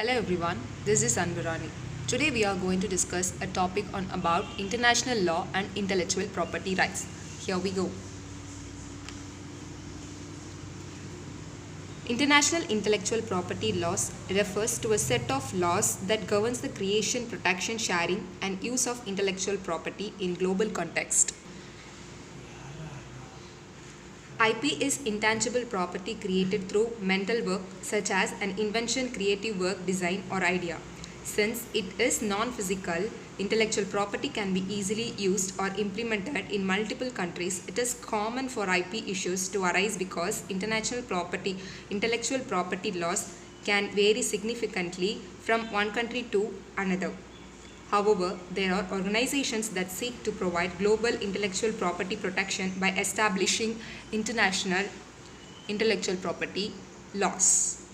Hello everyone, this is Anvarani. Today we are going to discuss a topic on about international law and intellectual property rights. Here we go. International intellectual property laws refers to a set of laws that governs the creation, protection, sharing and use of intellectual property in global context. IP is intangible property created through mental work such as an invention, creative work, design or idea. Since it is non-physical, intellectual property can be easily used or implemented in multiple countries. It is common for IP issues to arise because intellectual property laws can vary significantly from one country to another. However, there are organizations that seek to provide global intellectual property protection by establishing international intellectual property laws.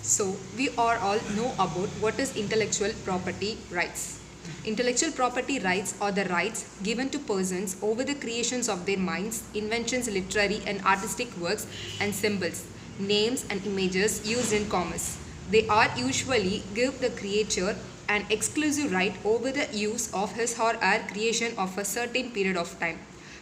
So, we are all know about what is intellectual property rights. Intellectual property rights are the rights given to persons over the creations of their minds, inventions, literary and artistic works and symbols, names and images used in commerce. They are usually give the creator an exclusive right over the use of his or her creation of a certain period of time.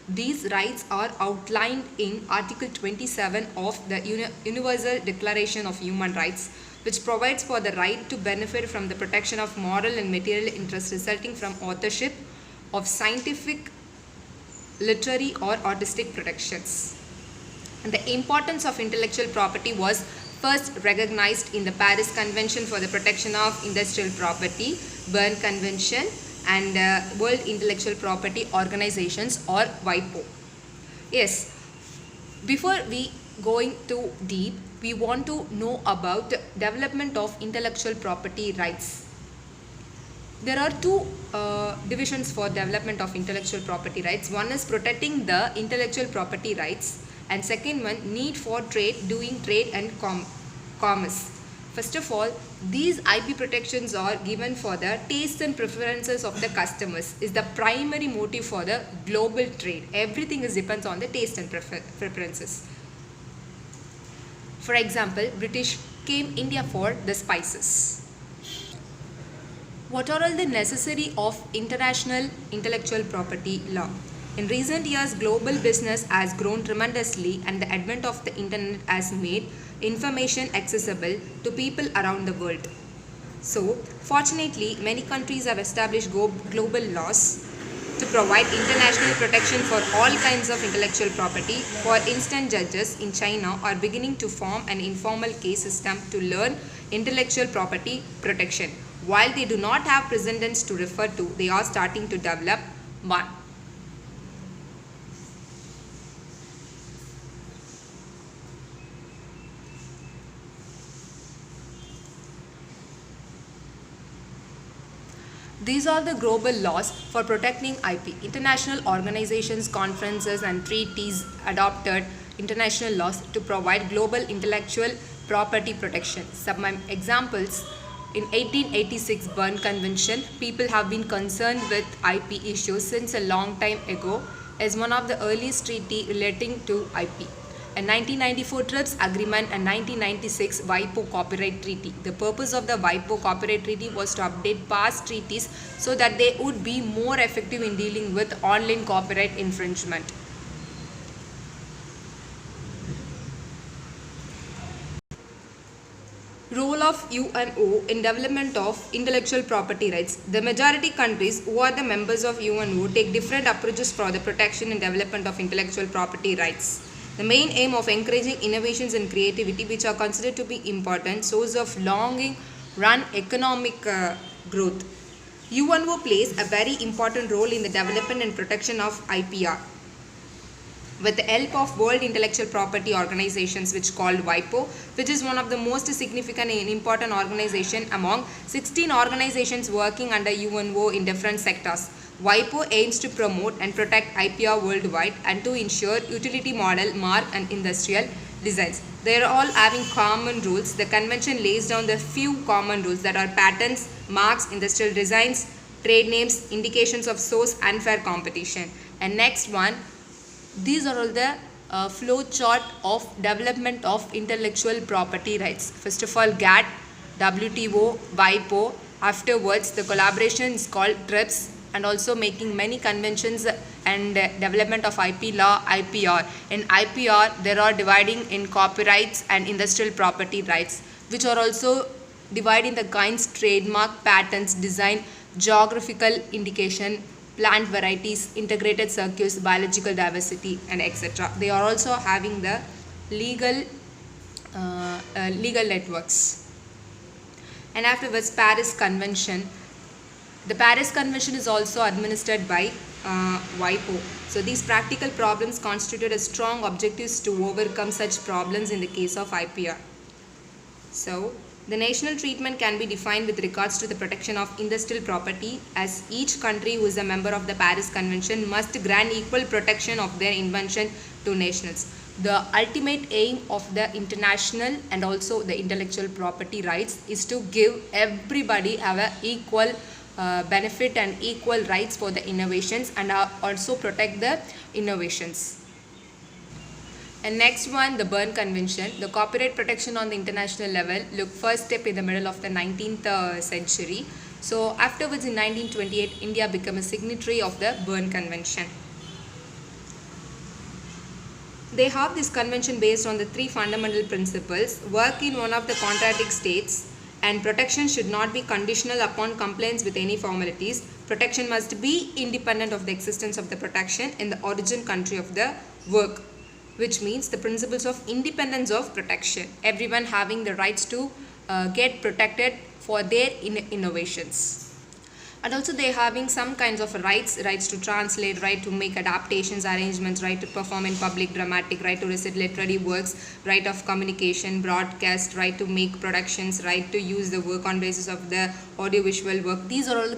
These rights are outlined in Article 27 of the Universal Declaration of Human Rights, which provides for the right to benefit from the protection of moral and material interests resulting from authorship of scientific, literary or artistic protections. And the importance of intellectual property was first recognized in the Paris Convention for the Protection of Industrial Property, Berne Convention and World Intellectual Property Organizations or WIPO. Yes, before we going too deep, we want to know about the development of intellectual property rights. There are two divisions for development of intellectual property rights. One is protecting the intellectual property rights and second one, need for doing trade and commerce. First of all, these IP protections are given for the tastes and preferences of the customers is the primary motive for the global trade. Everything depends on the taste and preferences. For example, British came India for the spices. What are all the necessary of international intellectual property law? In recent years, global business has grown tremendously and the advent of the internet has made information accessible to people around the world. So, fortunately, many countries have established global laws to provide international protection for all kinds of intellectual property. For instance, judges in China are beginning to form an informal case system to learn intellectual property protection. While they do not have precedents to refer to, they are starting to develop one. These are the global laws for protecting IP. International organizations, conferences and treaties adopted international laws to provide global intellectual property protection. Some examples: in 1886 Berne Convention, people have been concerned with IP issues since a long time ago as one of the earliest treaty relating to IP. A 1994 TRIPS Agreement and 1996 WIPO Copyright Treaty. The purpose of the WIPO Copyright Treaty was to update past treaties so that they would be more effective in dealing with online copyright infringement. Role of UNO in development of intellectual property rights. The majority countries who are the members of UNO take different approaches for the protection and development of intellectual property rights. The main aim of encouraging innovations and creativity, which are considered to be important source of long-run economic growth. UNO plays a very important role in the development and protection of IPR. With the help of World Intellectual Property Organizations, which called WIPO, which is one of the most significant and important organization among 16 organizations working under UNO in different sectors. WIPO aims to promote and protect IPR worldwide and to ensure utility model, mark and industrial designs. They are all having common rules. The convention lays down the few common rules that are patents, marks, industrial designs, trade names, indications of source, and fair competition. And next one, these are all the flow chart of development of intellectual property rights. First of all, GATT, WTO, WIPO. Afterwards, the collaboration is called TRIPS, and also making many conventions and development of IP law, IPR. In IPR, there are dividing in copyrights and industrial property rights, which are also dividing the kinds trademark, patents, design, geographical indication, plant varieties, integrated circuits, biological diversity, and etc. They are also having the legal networks. And afterwards, Paris Convention. The Paris Convention is also administered by WIPO. So these practical problems constituted a strong objectives to overcome such problems in the case of IPR. So the national treatment can be defined with regards to the protection of industrial property, as each country who is a member of the Paris Convention must grant equal protection of their invention to nationals. The ultimate aim of the international and also the intellectual property rights is to give everybody have a equal benefit and equal rights for the innovations, and also protect the innovations. And next one, the Berne Convention. The copyright protection on the international level look first step in the middle of the 19th century. So afterwards, in 1928, India became a signatory of the Berne Convention. They have this convention based on the three fundamental principles: work in one of the contracting states, and protection should not be conditional upon compliance with any formalities. Protection must be independent of the existence of the protection in the origin country of the work, which means the principles of independence of protection. Everyone having the rights to get protected for their innovations. And also they having some kinds of rights to translate, right to make adaptations, arrangements, right to perform in public, dramatic, right to recite literary works, right of communication, broadcast, right to make productions, right to use the work on basis of the audiovisual work. These are all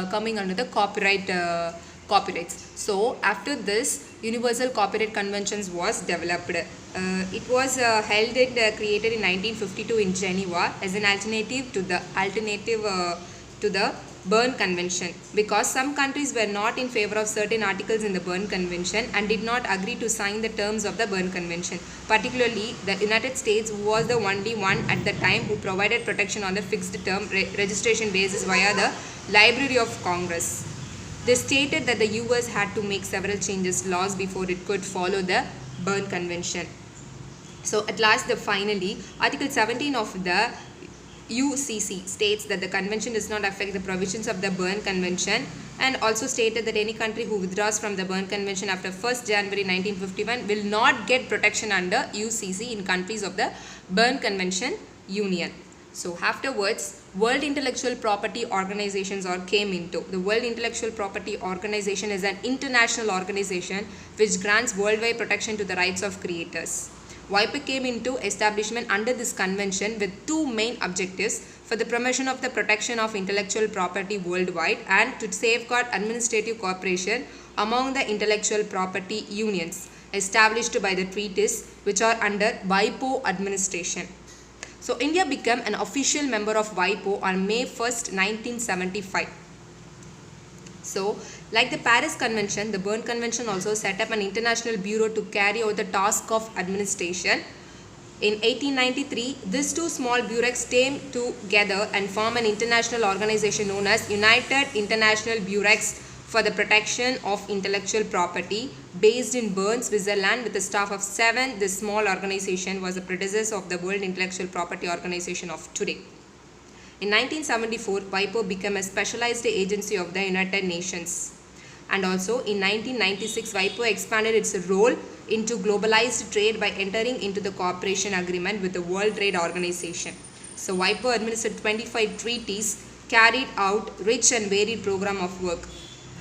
coming under the copyrights. So after this, Universal Copyright Conventions was developed. It was held and created in 1952 in Geneva as an alternative to the Berne Convention, because some countries were not in favor of certain articles in the Berne Convention and did not agree to sign the terms of the Berne Convention. Particularly, the United States was the only one at the time who provided protection on the fixed term registration basis via the Library of Congress. They stated that the US had to make several changes laws before it could follow the Berne Convention. So at last, finally, Article 17 of the UCC states that the convention does not affect the provisions of the Berne Convention, and also stated that any country who withdraws from the Berne Convention after 1st January 1951 will not get protection under UCC in countries of the Berne Convention Union. So afterwards, World Intellectual Property Organizations came into. The World Intellectual Property Organization is an international organization which grants worldwide protection to the rights of creators. WIPO came into establishment under this convention with two main objectives: for the promotion of the protection of intellectual property worldwide, and to safeguard administrative cooperation among the intellectual property unions established by the treaties which are under WIPO administration. So India became an official member of WIPO on May 1st, 1975. So, like the Paris Convention, the Berne Convention also set up an international bureau to carry out the task of administration. In 1893, these two small bureaus came together and formed an international organization known as United International Bureaus for the Protection of Intellectual Property, based in Bern, Switzerland, with a staff of 7. This small organization was the predecessor of the World Intellectual Property Organization of today. In 1974, WIPO became a specialized agency of the United Nations. And also in 1996, WIPO expanded its role into globalized trade by entering into the cooperation agreement with the World Trade Organization. So WIPO administered 25 treaties, carried out rich and varied program of work.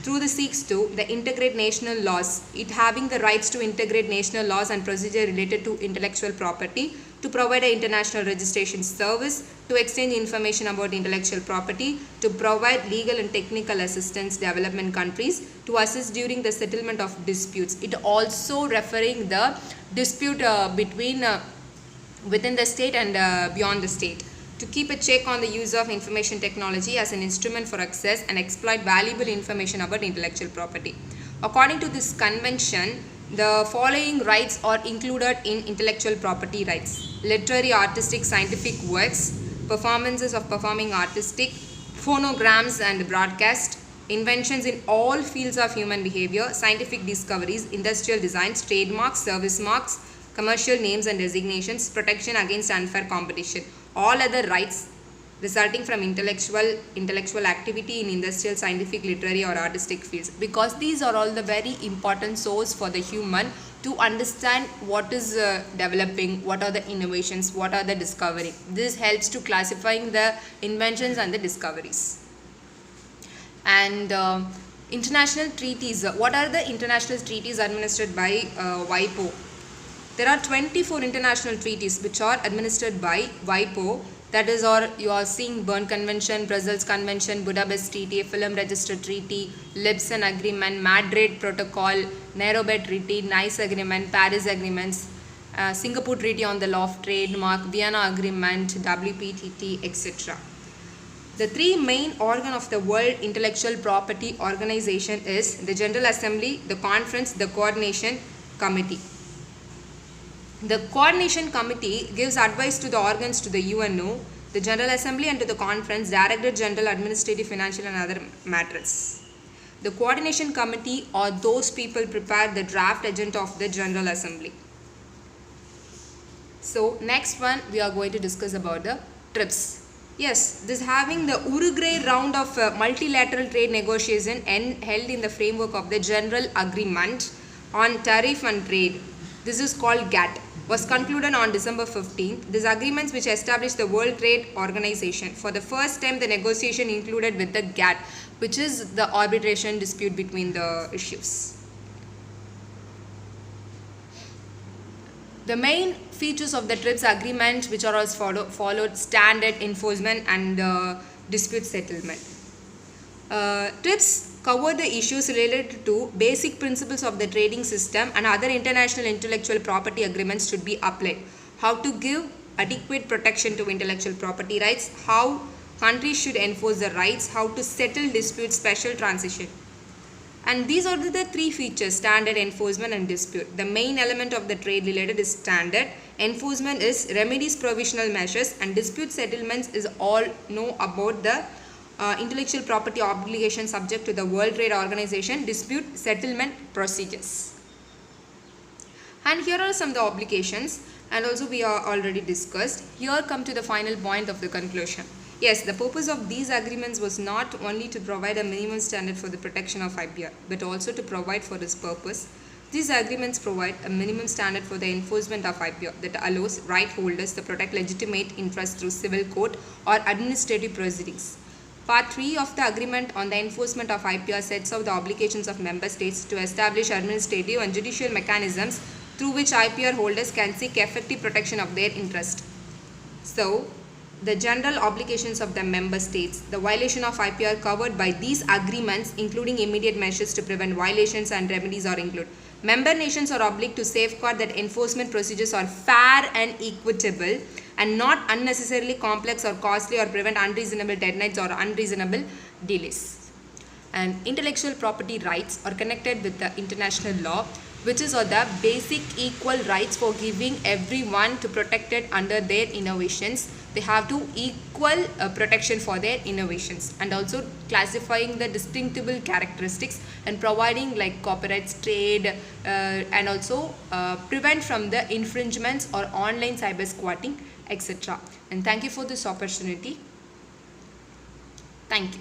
Through the seeks to the integrate national laws, it having the rights to integrate national laws and procedure related to intellectual property, to provide an international registration service, to exchange information about intellectual property, to provide legal and technical assistance development countries, to assist during the settlement of disputes. It also referring the dispute within the state and beyond the state. To keep a check on the use of information technology as an instrument for access and exploit valuable information about intellectual property. According to this convention, The following rights are included in intellectual property rights: literary, artistic, scientific works, performances of performing artistic, phonograms and broadcast, inventions in all fields of human behavior, scientific discoveries, industrial designs, trademarks, service marks, commercial names and designations, protection against unfair competition. All other rights resulting from intellectual activity in industrial, scientific, literary or artistic fields, because these are all the very important source for the human to understand what is developing, what are the innovations, what are the discovery. This helps to classifying the inventions and the discoveries. And international treaties. What are the international treaties administered by WIPO? There are 24 international treaties which are administered by WIPO. That is, or you are seeing Berne Convention, Brussels Convention, Budapest Treaty, Film Register Treaty, Lisbon Agreement, Madrid Protocol, Nairobi Treaty, Nice Agreement, Paris Agreements, Singapore Treaty on the Law of Trademark, Vienna Agreement, WPTT, etc. The three main organs of the World Intellectual Property Organization is the General Assembly, the Conference, the Coordination Committee. The Coordination Committee gives advice to the organs to the UNO, the General Assembly and to the Conference, Director General, Administrative, Financial and other matters. The Coordination Committee or those people prepare the draft agenda of the General Assembly. So next one we are going to discuss about the TRIPS. Yes, this having the Uruguay round of multilateral trade negotiation held in the framework of the General Agreement on Tariff and Trade. This is called GATT. Was concluded on December 15th. These agreements which established the World Trade Organization. For the first time, the negotiation included with the GATT, which is the arbitration dispute between the issues. The main features of the TRIPS agreement, which are as followed: standard enforcement and dispute settlement. TRIPS cover the issues related to basic principles of the trading system and other international intellectual property agreements should be applied. How to give adequate protection to intellectual property rights, how countries should enforce the rights, how to settle disputes, special transition. And these are the three features: standard, enforcement and dispute. The main element of the trade related is standard, enforcement is remedies, provisional measures, and dispute settlements is all know about the intellectual property obligations subject to the World Trade Organization dispute settlement procedures. And here are some of the obligations, and also we are already discussed. Here come to the final point of the conclusion. Yes, the purpose of these agreements was not only to provide a minimum standard for the protection of IPR, but also to provide for this purpose. These agreements provide a minimum standard for the enforcement of IPR that allows right holders to protect legitimate interests through civil court or administrative proceedings. Part 3 of the Agreement on the Enforcement of IPR sets out the obligations of member states to establish administrative and judicial mechanisms through which IPR holders can seek effective protection of their interest. So, the general obligations of the member states, the violation of IPR covered by these agreements, including immediate measures to prevent violations and remedies, are included. Member nations are obliged to safeguard that enforcement procedures are fair and equitable and not unnecessarily complex or costly, or prevent unreasonable deadlines or unreasonable delays. And intellectual property rights are connected with the international law, which is the basic equal rights for giving everyone to protected under their innovations. They have to equal protection for their innovations, and also classifying the distinctive characteristics and providing like copyrights, trade, and also prevent from the infringements or online cyber squatting, etc. And thank you for this opportunity. Thank you.